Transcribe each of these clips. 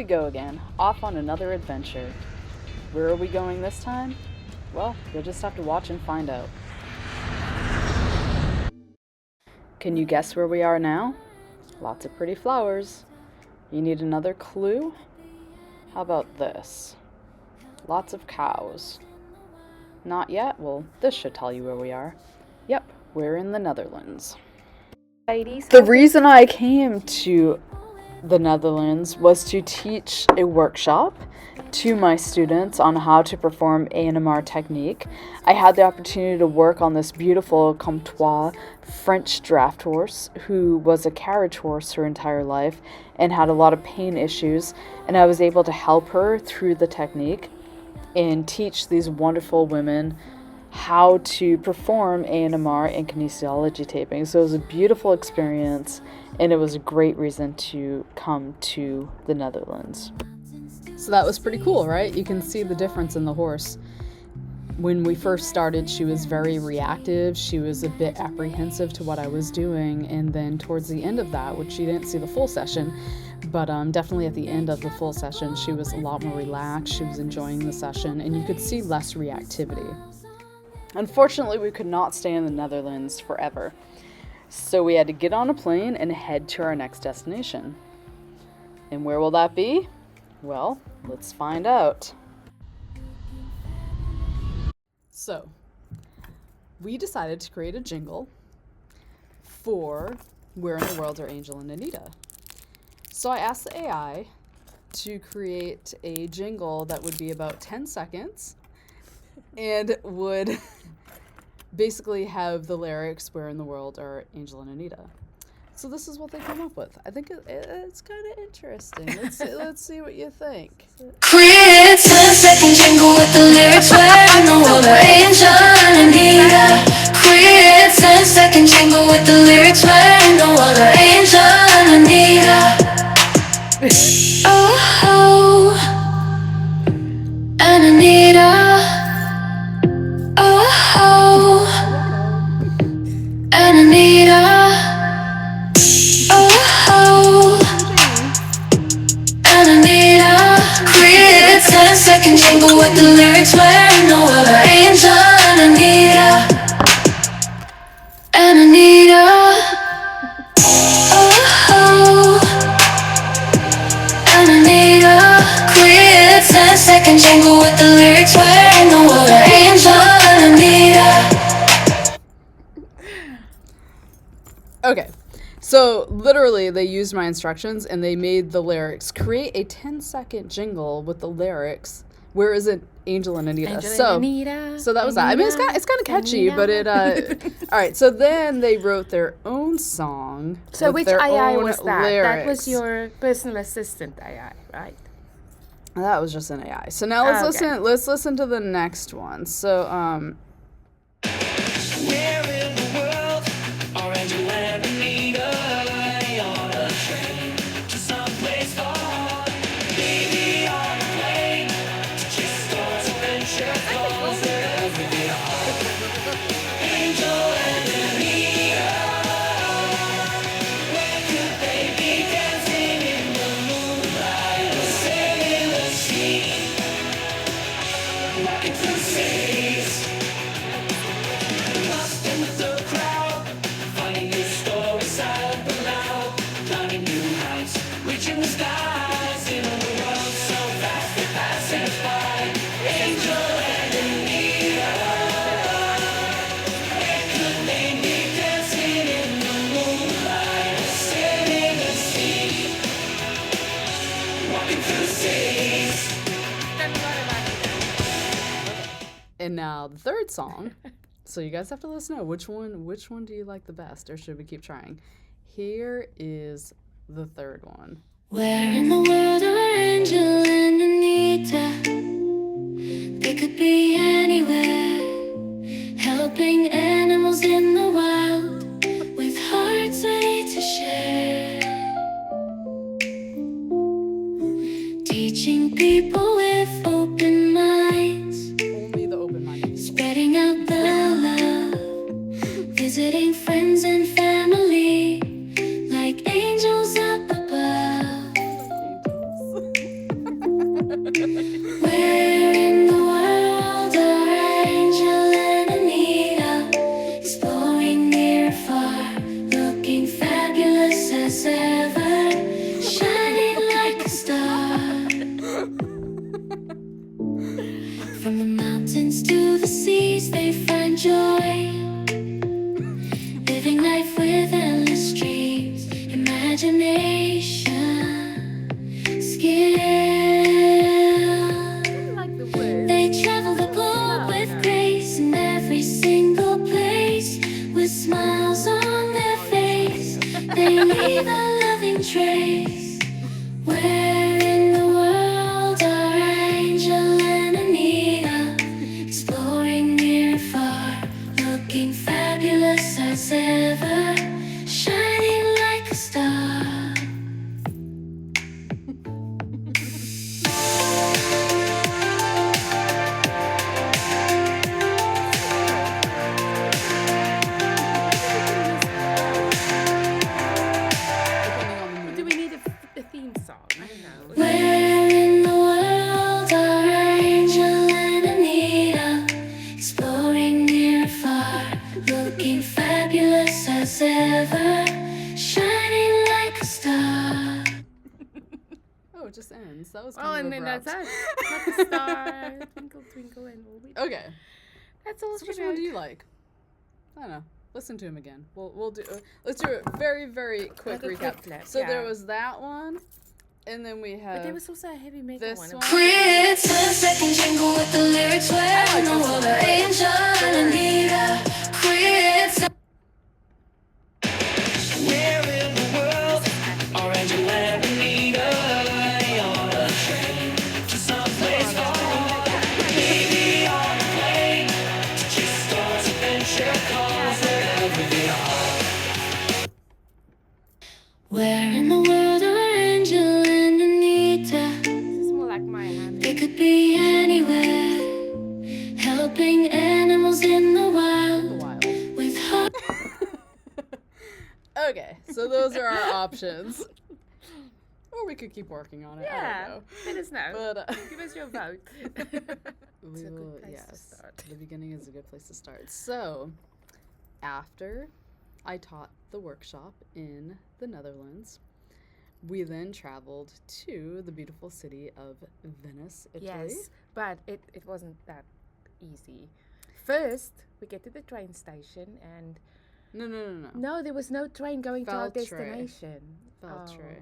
go again, off on another adventure. Where are we going this time? Well, you'll just have to watch and find out. Can you guess where we are now? Lots of pretty flowers. You need another clue? How about this? Lots of cows. Not yet? Well, this should tell you where we are. Yep, we're in the Netherlands. The reason I came to the Netherlands was to teach a workshop to my students on how to perform ANMR technique. I had the opportunity to work on this beautiful Comtois French draft horse who was a carriage horse her entire life and had a lot of pain issues, and I was able to help her through the technique and teach these wonderful women how to perform ANMR and kinesiology taping. So it was a beautiful experience, and it was a great reason to come to the Netherlands. So that was pretty cool, right? You can see the difference in the horse. When we first started, she was very reactive. She was a bit apprehensive to what I was doing. And then towards the end of that, which you didn't see the full session, but definitely at the end of the full session, she was a lot more relaxed. She was enjoying the session, and you could see less reactivity. Unfortunately, we could not stay in the Netherlands forever. So we had to get on a plane and head to our next destination. And where will that be? Well, let's find out. So, we decided to create a jingle for Where in the World Are Angel and Anita? So I asked the AI to create a jingle that would be about 10 seconds and would basically have the lyrics, Where in the World Are Angel and Anita? So this is what they came up with. I think it's kind of interesting. Let's see what you think. Create a 10-second jingle with the lyrics, Where in the World Are Angel and Anita? Create a 10-second jingle with the lyrics, Where in the World Are Angel and Anita? Oh, and Anita. Oh, and Anita. Oh, and Anita. Create a 10-second jingle with the lyrics, Where in the World Are Angel and Anita? And Anita. Oh, and Anita. Create a 10-second jingle with the lyrics, Where in the World Are Angel and Anita? Okay, so literally they used my instructions and they made the lyrics. Create a 10-second jingle with the lyrics, Where is it Angel and Anita? Angel So, and Anita, so that was that. I mean, it's kind of catchy, Anita. but it. All right, so then they wrote their own song. So with which their AI own was that? That was lyrics. your personal assistant AI, right? That was just an AI. So now let's listen. Let's listen to the next one. So Where in the world are Angel and Anita? On a train to someplace far, maybe on a plane to chase stars, adventure calls, wherever they are. Angel and Anita, where could they be? Dancing in the moonlight or sailing the sea, walking through cities, lost in the crowd, finding new stories silent but loud, climbing new heights, reaching the skies in a world so fast they pass us by. Angel and Anita, where could they be? Dancing in the moonlight, sailing the sea, walking through cities. and now the third song. So you guys have to let us know which one do you like the best, or should we keep trying? Here is the third one. Where in the world are Angel and Anita? They could be anywhere, helping animals in the wild, with hearts ready to share, teaching people with open minds, Only the open-minded. spreading out the love, visiting friends and family, like angels up above. leave a loving trace. Where in the world are Angel and Anita? Exploring near and far, looking fabulous as ever, shining like a star. Depending on the mood. Do we need a theme song? I don't know. Where in the world are Angel and Anita? Exploring near and far, looking fabulous as ever, shining like a star. Oh, it just ends. That was Oh, kind and of then abrupt. that's us. Like a star, twinkle, twinkle, and all we. Okay. That's all So she which one wrote. do you like? I don't know. Listen to him again. We'll do. Let's do a very very quick Like a recap. quick clip, So there yeah. was that one, and then we But have there was also a heavy metal this one. one. It's a second jingle with the lyrics. Where in the world are Angel and Anita? It's Where in the world are Angel and Anita? On a train to someplace far. Maybe on a plane to chase stars, adventure calls, wherever they are. where in the world are Angel and Anita? This is more like my hand. They could be anywhere, helping animals in the wild Wild. with heart. Okay, so those are our options. Or we could keep working on it. I Yeah, don't know. let us know. But Give us your vote. we a good will, place to yes, start. the beginning is a good place to start. So, after I taught the workshop in the Netherlands, we then traveled to the beautiful city of Venice, Italy. Yes, but it wasn't that easy. First, we get to the train station, and No. there was no train going to our Feltre. destination. Feltre.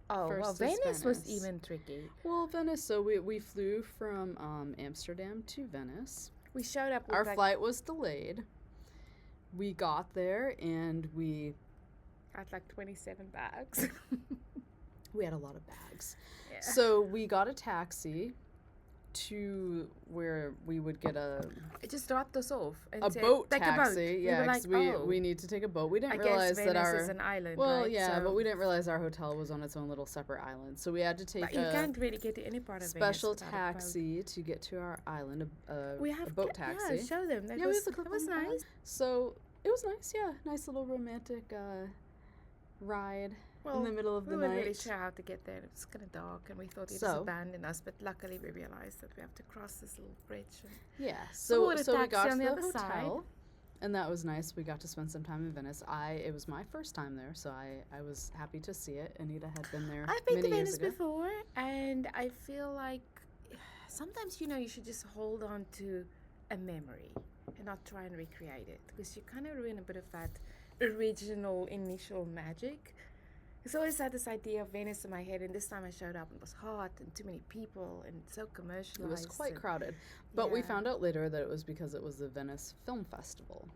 Oh, well, First is Venice was Venice. even tricky. Well, Venice, so we flew from Amsterdam to Venice. We showed up with Our like, flight was delayed. We got there and we had like 27 bags. had a lot of bags. Yeah. So we got a taxi to where we would get It just dropped us off. And a said, boat "Take taxi. a boat." Yeah, we were 'cause like, we need to take a boat. We didn't I realize guess that Venice our is an island, well, right? yeah, So- but we didn't realize our hotel was on its own little separate island. So we had to take But you a can't really get to any part of special Venice without a boat. taxi to get to our island. We A have boat yeah, taxi. show them. That Yeah, we was, have the clip that was on the nice. So it was nice, yeah. Nice little romantic ride Well, in the middle of we the weren't night. really sure how to get there. It was kind of dark, and we thought it So- was abandoned us. But luckily, we realized that we have to cross this little bridge. And Yeah. So we So got a we got taxi to on the the other hotel, side. and that was nice. We got to spend some time in Venice. It was my first time there, so I was happy to see it. Anita had been there I've been many to years Venice ago. before, and I feel like sometimes you should just hold on to a memory and not try and recreate it, because you kind of ruin a bit of that original initial magic. Because I always had this idea of Venice in my head, and this time I showed up and it was hot and too many people and so commercialized. It was quite and crowded, but we yeah. found out later that it was because it was the Venice Film Festival.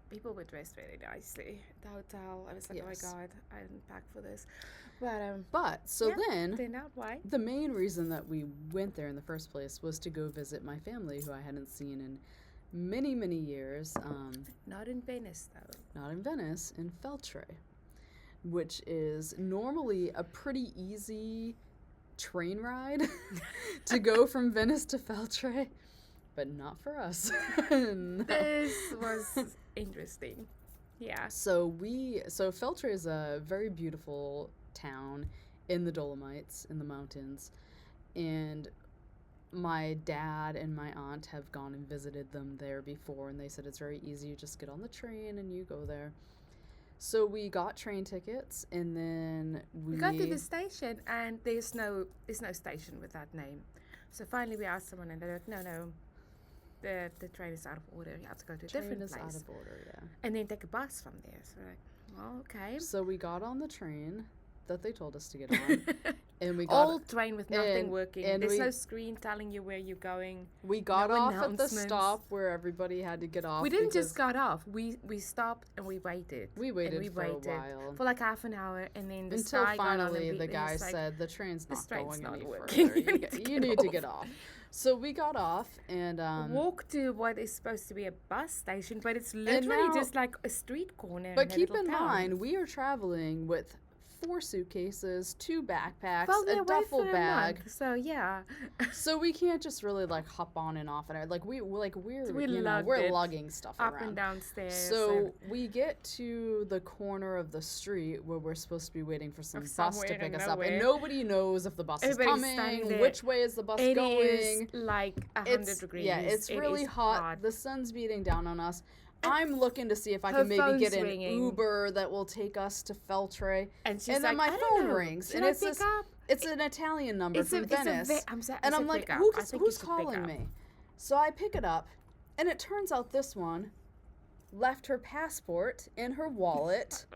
People were dressed very nicely. The hotel, I was like, Yes. oh my god, I didn't pack for this. But But so yeah, then turned out why? the main reason that we went there in the first place was to go visit my family, who I hadn't seen in many years. Not in Venice though. Not in Venice, in Feltre, which is normally a pretty easy train ride to go from Venice to Feltre, but not for us. No. This was interesting. Yeah. So Feltre is a very beautiful town in the Dolomites, in the mountains, and my dad and my aunt have gone and visited them there before, and they said it's very easy. You just get on the train and you go there. So we got train tickets, and then We got to the station, and there's no station with that name. So finally we asked someone, and they're like, no, the train is out of order. You have to go to a train different is place. out of order, yeah. And then take a bus from there. So we're like, well, okay. So we got on the train that they told us to get on, And we got Old train with nothing and- working. and There's we- no screen telling you where you're going. we got no off at the announcements. stop where everybody had to get off. We didn't because just got off. We stopped and we waited. We waited and we for a waited while. for like half an hour, and then the until sky got on finally and the we guy was like, said the train's "This not train's going not any working. further. You need to get off." off. So we got off and walk to what is supposed to be a bus station, but it's literally now- just like a street corner. but in a keep little in town. mind we are traveling with 4 suitcases, 2 backpacks, well, we're a away duffel for a bag. month, so yeah. So we can't just really like hop on and off and like we're We you know, lugged we're it lugging stuff up around. and downstairs. So we get to the corner of the street where we're supposed to be waiting for some Of bus to somewhere pick and us up, and nowhere. nobody knows if the bus is Everybody's standing coming, there. which way is the bus it going. is like 100 degrees. Yeah, it's It really is hot. The sun's beating down on us. I'm looking to see if I Her can maybe get phone's an ringing. Uber that will take us to Feltre. And she's and then like, my I don't phone know. rings, Should and I it's pick this. up? It's an Italian number It's from a- it's a Venice, ve- I'm sa- and it's I'm a like, pickup. I who's think you should pick calling up. me? So I pick it up, and it turns out this one left her passport in her wallet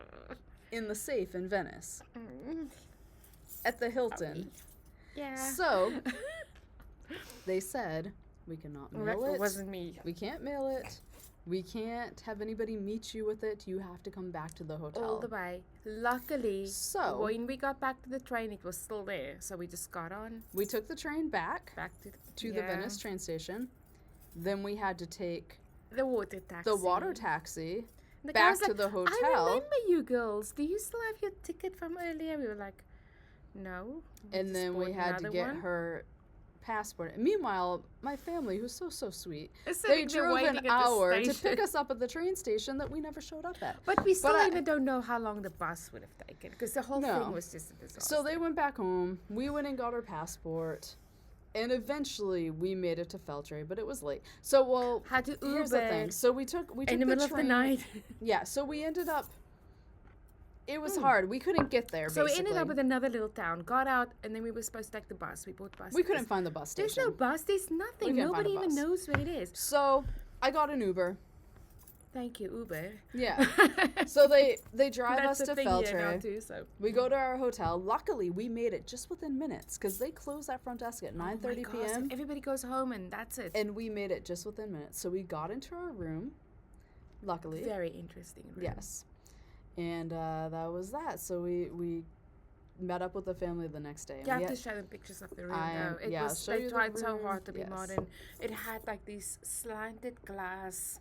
in the safe in Venice at the Hilton. Yeah. So they said we cannot Well, mail that it. wasn't me. We can't mail it. We can't have anybody meet you with it. You have to come back to the hotel. All the way. Luckily, So- when we got back to the train, it was still there. So we just got on We took the train back back to to the Venice train station. Then we had to take the water taxi. the water taxi The guy back was to like, the I hotel. remember you girls. Do you still have your ticket from earlier? We were like, no. And just then we bought had to another get one. her passport. Meanwhile, my family, who's so sweet, It's they sitting there drove waiting an at the hour to station. pick us up at the train station that we never showed up at. But we still I- even don't know how long the bus would have taken because the whole No. thing was just a disaster. So they went back home. We went and got our passport. And eventually we made it to Feltre, but it was late. So, well, had to Uber here's the thing. So we took in the middle train. of the night. Yeah, so we ended up. It was hard. We couldn't get there. So we basically. ended up at another little town, got out, and then we were supposed to take the bus. We bought bus. We couldn't tickets. find the bus There's station. no bus. There's nothing. couldn't find Nobody a even bus. knows where it is. So I got an Uber. Thank you, Uber. Yeah. So they drive That's us the to thing here now Feltre. too. So We go to our hotel. Luckily, we made it just within minutes because they close that front desk at 9:30 Oh my gosh, p.m. everybody goes home and that's it. And we made it just within minutes. So we got into our room. Luckily. Very interesting. Room. Yes. And that was that. So we met up with the family the next day. And You we have to had- show them pictures of the room. I- though. It yeah, I'll was show they you the tried so room, hard to be yes. modern. It had like these slanted glass,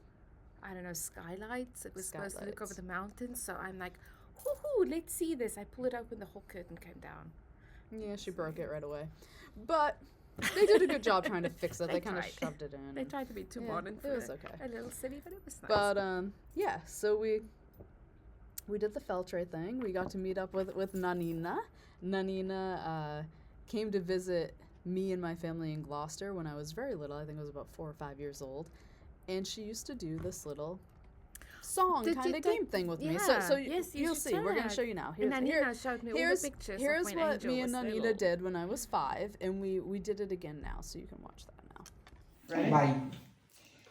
I don't know, skylights. It was supposed to look over Skylights. the mountains. So I'm like, whoo, let's see this. I pull it open, the whole curtain came down. Yeah, she broke it right away. But they did a good job trying to fix it. They They kind of tried. shoved it in. They tried to be too Yeah, modern it for was okay. a little city, but it was nice. But yeah, so we did the Feltre thing. We got to meet up with Nanina. Nanina came to visit me and my family in Gloucester when I was very little. I think I was about 4 or 5 years old. And she used to do this little song Did kind you of take- game thing with me. yeah, So yes, you you'll should see. show We're going to that. show you now. And Anita showed me all the pictures here's of when what Angel me was and little. Anita did when I was 5, and we did it again now, so you can watch that now. Vai.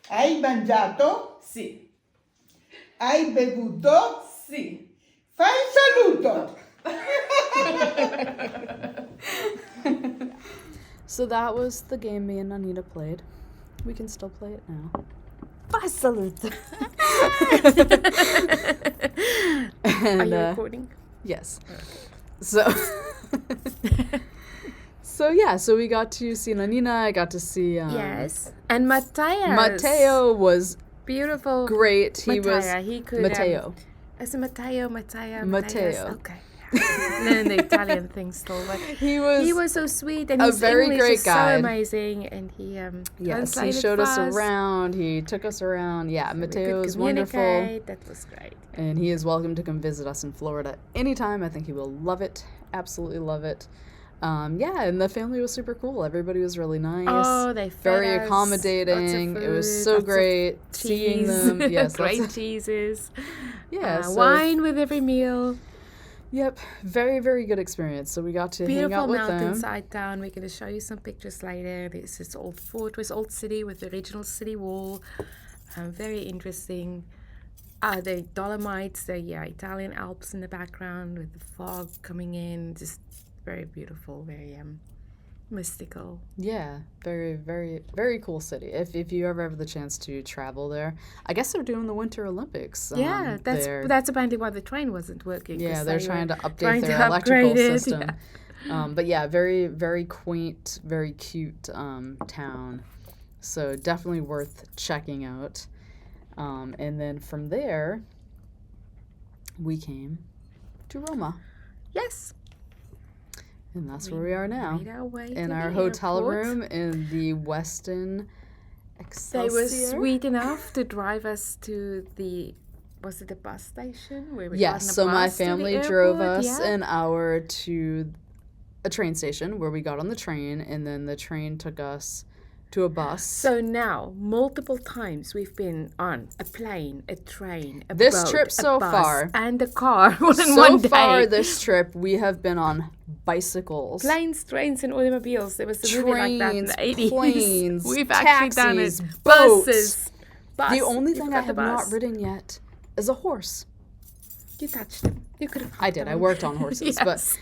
Hai mangiato? Sì, Hai bevuto? sì. Fai un saluto! So that was the game me and Anita played. We can still play it now. Bye, salute. Are And, you recording? yes. So, so we got to see Nanina. I got to see Yes. And Matthias. Matteo was Beautiful. great. He was Matteo, he could, Matteo. Is it Matteo? Matteo. Matthias? Okay. Learn the Italian thing still, but He was so sweet and a his very English great is guide. so amazing, and he yes. He translated showed us fast, around. He took us around. Yeah, so we Matteo could is wonderful. communicate. That was great. And he is welcome to come visit us in Florida anytime. I think he will love it. Absolutely love it. Yeah, and the family was super cool. Everybody was really nice. Oh, they fed very us, accommodating. lots of It was food, so lots of great seeing cheese, them. Yes, great lots of- cheeses. yeah. So, Wine with every meal. Yep, very very good experience. So we got to hang Beautiful out with them. mountainside town. We're going to show you some pictures later. This is old fort, was old city with the original city wall. Very interesting. The Dolomites, the Italian Alps in the background with the fog coming in. Just very beautiful, very mystical. Yeah, very, very, very cool city. If you ever have the chance to travel there, I guess they're doing the Winter Olympics. Yeah, there. that's apparently why the train wasn't working. 'cause Yeah, they're they trying were to update trying their to electrical upgrade it, system. yeah. But yeah, very, very quaint, very cute town. So definitely worth checking out. And then from there, we came to Roma. Yes. And that's where we are now. Made our way In to our the hotel airport. room in the Westin They Excelsior. were sweet enough to drive us to was it the bus station? Where we got Yes, on a so my bus to the family drove airport? us Yeah. an hour to a train station where we got on the train, and then the train took us to a bus. So now, multiple times we've been on a plane, a train, a This boat, trip a so bus, far- and a car all in So one day. far this trip, we have been on bicycles, Planes, trains, and automobiles. There was a movie like that in trains, the 80s. planes, We've actually done taxis, it. boats. Buses. Bus. The only You thing I forgot have the not bus. ridden yet is a horse. You touched them. You could have. I did. I worked on horses, Yes. but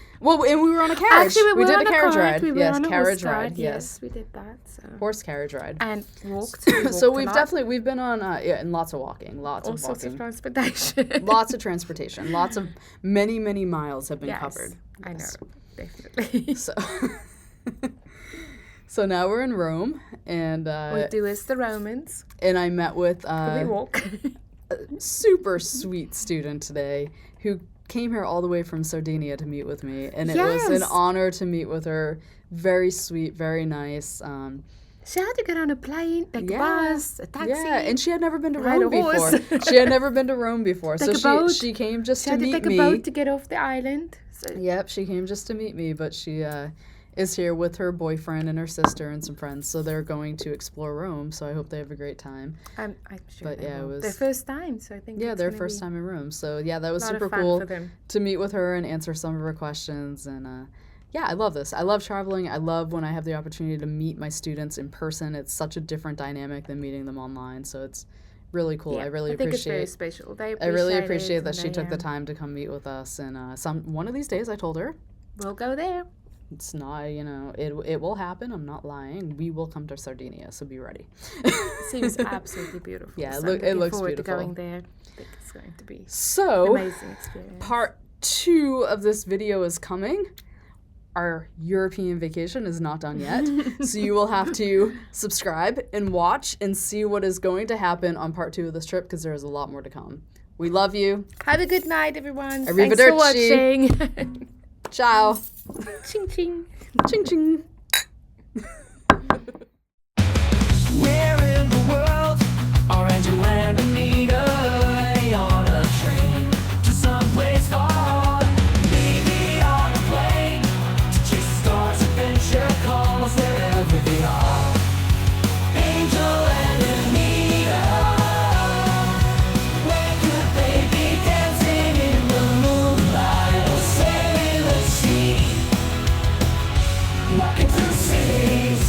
and we were on a carriage. Actually, we were did on a carriage cart. ride. We were Yes, on a carriage horse ride. ride. Yes, we did that. So. horse carriage ride. And walked. So we've been on and lots of walking, lots all of sorts of walking, transportation. lots of transportation, lots of many miles have been Yes, covered. I know, Yes. definitely. So, so now we're in Rome, and we do as the Romans. and I met with We walk. a super sweet student today who came here all the way from Sardinia to meet with me, and it was an Yes. honor to meet with her. Very sweet, very nice. She had to get on a plane, take Yeah. a bus, a taxi. Yeah, and she had never been to Ride Rome a horse. before. She had never been to Rome before, Take so a boat. she came just she to had to meet take me. a boat to get off the island. So Yep, she came just to meet me, but she is here with her boyfriend and her sister and some friends, so they're going to explore Rome. So I hope they have a great time. I'm sure But they yeah, it will. was- their first time. So I think Yeah, it's their gonna first be time in Rome. So yeah, that was a lot super of fun cool for them. to meet with her and answer some of her questions. And yeah, I love this. I love traveling. I love when I have the opportunity to meet my students in person. It's such a different dynamic than meeting them online. So it's really cool. Yeah, I really think it's very appreciate. special. They I really it, appreciate that and she they, took the time to come meet with us. And one of these days, I told her We'll go there. it's not. It will happen. I'm not lying. We will come to Sardinia, so be ready. Seems absolutely beautiful. Yeah, so it I'm looking looks forward beautiful. to going there. I think it's going to be So amazing experience. part 2 of this video is coming. Our European vacation is not done yet, so you will have to subscribe and watch and see what is going to happen on part 2 of this trip, because there is a lot more to come. We love you. Have a good night, everyone. Thanks for Arrivederci. watching. Ciao. Ching ching. Ching ching. Where in the world are Angela and Anita? On a train to someplace far, maybe on a plane to chase stars. Adventure calls wherever they are. Angel and Anita, where could they be? Dancing in the moonlight or sailing the sea, walking through cities.